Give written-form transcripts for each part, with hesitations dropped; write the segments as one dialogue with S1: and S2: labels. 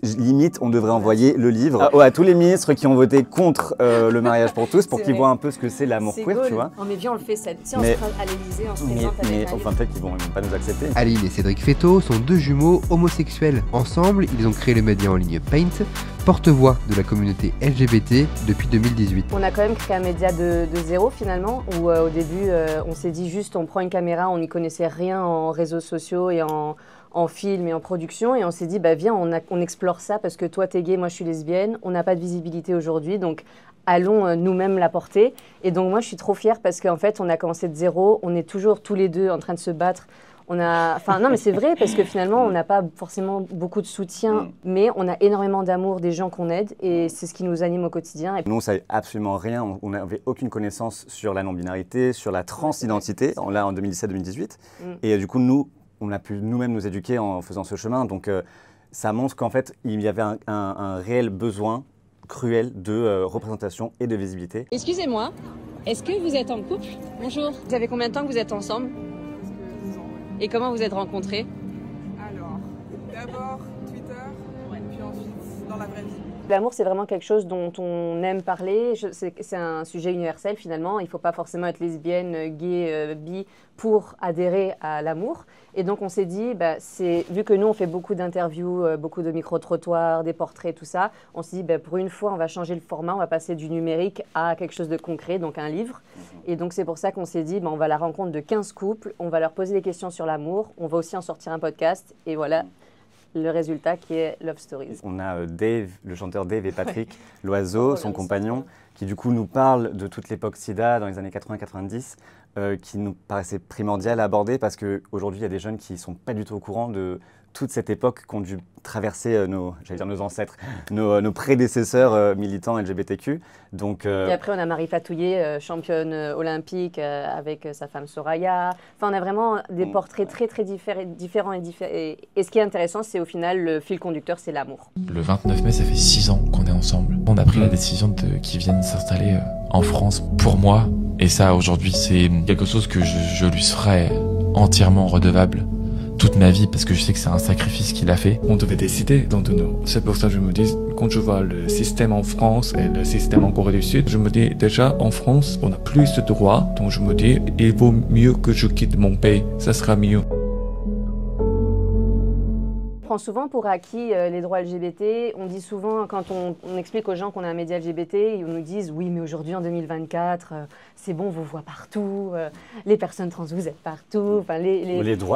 S1: limite, on devrait envoyer le livre à tous les ministres qui ont voté contre le mariage pour tous pour qu'ils voient un peu ce que c'est l'amour queer, tu vois.
S2: Oh, mais viens, on le fait ça. Si on se fera à l'Élysée, on se présente avec un livre.
S1: Enfin, peut-être qu'ils vont pas nous accepter.
S3: Aline et Cédric Féteau sont deux jumeaux homosexuels. Ensemble, ils ont créé le média en ligne Paint, porte-voix de la communauté LGBT depuis 2018.
S2: On a quand même créé un média de zéro finalement, où au début, on s'est dit juste on prend une caméra, on n'y connaissait rien en réseaux sociaux et en film et en production, et on s'est dit bah viens, on explore ça parce que toi t'es gay, moi je suis lesbienne, on n'a pas de visibilité aujourd'hui, donc allons nous-mêmes la porter. Et donc moi je suis trop fière parce qu'en fait on a commencé de zéro, on est toujours tous les deux en train de se battre. Enfin non mais c'est vrai parce que finalement on n'a pas forcément beaucoup de soutien, mais on a énormément d'amour des gens qu'on aide et c'est ce qui nous anime au quotidien.
S1: Nous on savait absolument rien, on n'avait aucune connaissance sur la non-binarité, sur la transidentité, là en 2017-2018, et du coup nous on a pu nous-mêmes nous éduquer en faisant ce chemin, donc ça montre qu'en fait il y avait un réel besoin cruel de représentation et de visibilité.
S2: Excusez-moi, est-ce que vous êtes en couple? Bonjour. Vous avez combien de temps que vous êtes ensemble? Et comment vous êtes rencontrés?
S4: Alors, d'abord Twitter, puis ensuite dans la vraie vie.
S2: L'amour, c'est vraiment quelque chose dont on aime parler. C'est un sujet universel finalement. Il ne faut pas forcément être lesbienne, gay, bi pour adhérer à l'amour. Et donc on s'est dit, vu que nous on fait beaucoup d'interviews, beaucoup de micro-trottoirs, des portraits, tout ça, on s'est dit pour une fois on va changer le format, on va passer du numérique à quelque chose de concret, donc un livre. Et donc c'est pour ça qu'on s'est dit, on va à la rencontre de 15 couples, on va leur poser des questions sur l'amour, on va aussi en sortir un podcast et voilà. Le résultat qui est Love Stories.
S1: On a Dave, le chanteur Dave et Patrick Loiseau, son compagnon, qui du coup nous parle de toute l'époque SIDA dans les années 80-90, qui nous paraissait primordial à aborder parce qu'aujourd'hui il y a des jeunes qui ne sont pas du tout au courant de toute cette époque qu'ont dû traverser nos ancêtres, nos prédécesseurs militants LGBTQ. Donc,
S2: Et après, on a Marie Fatouillet, championne olympique avec sa femme Soraya. Enfin, on a vraiment des portraits très différents. Et ce qui est intéressant, c'est au final, le fil conducteur, c'est l'amour.
S5: Le 29 mai, ça fait 6 ans qu'on est ensemble. On a pris la décision qu'ils viennent s'installer en France pour moi. Et ça, aujourd'hui, c'est quelque chose que je lui serai entièrement redevable toute ma vie parce que je sais que c'est un sacrifice qu'il a fait.
S6: On devait décider d'entre nous. C'est pour ça que je me dis, quand je vois le système en France et le système en Corée du Sud, je me dis déjà en France, on a plus de droits. Donc je me dis, il vaut mieux que je quitte mon pays. Ça sera mieux.
S2: On prend souvent pour acquis les droits LGBT. On dit souvent, quand on explique aux gens qu'on a un média LGBT, ils nous disent « Oui, mais aujourd'hui, en 2024, c'est bon, on vous voit partout, les personnes trans, vous êtes partout. » Enfin,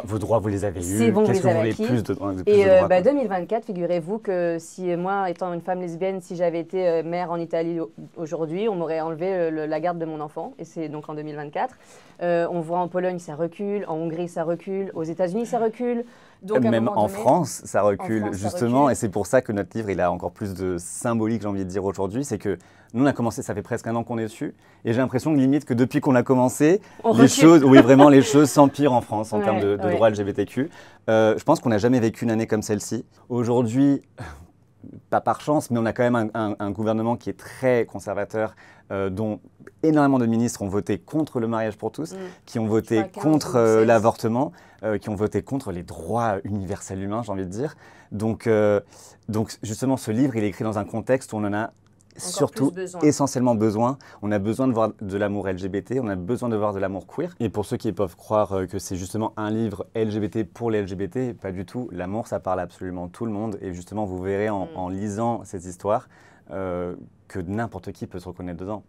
S1: vos droits, vous les avez eus.
S2: C'est bon,
S1: qu'est-ce que vous voulez
S2: plus
S1: de droits?
S2: Et 2024, figurez-vous que si moi, étant une femme lesbienne, si j'avais été mère en Italie aujourd'hui, on m'aurait enlevé la garde de mon enfant. Et c'est donc en 2024. On voit en Pologne, ça recule. En Hongrie, ça recule. Aux États-Unis, ça recule. Donc,
S1: même en France, ça recule justement, et c'est pour ça que notre livre, il a encore plus de symbolique, j'ai envie de dire aujourd'hui, c'est que nous, on a commencé, ça fait presque un an qu'on est dessus, et j'ai l'impression que limite que depuis qu'on a commencé, les choses s'empirent en France en termes de droits LGBTQ. Je pense qu'on n'a jamais vécu une année comme celle-ci. Aujourd'hui, pas par chance, mais on a quand même un gouvernement qui est très conservateur, dont énormément de ministres ont voté contre le mariage pour tous, qui ont voté contre l'avortement, qui ont voté contre les droits universels humains, j'ai envie de dire. Donc justement, ce livre, il est écrit dans un contexte où on en a surtout essentiellement besoin. On a besoin de voir de l'amour LGBT, on a besoin de voir de l'amour queer. Et pour ceux qui peuvent croire que c'est justement un livre LGBT pour les LGBT, pas du tout. L'amour, ça parle à absolument tout le monde. Et justement, vous verrez en lisant cette histoire que n'importe qui peut se reconnaître dedans.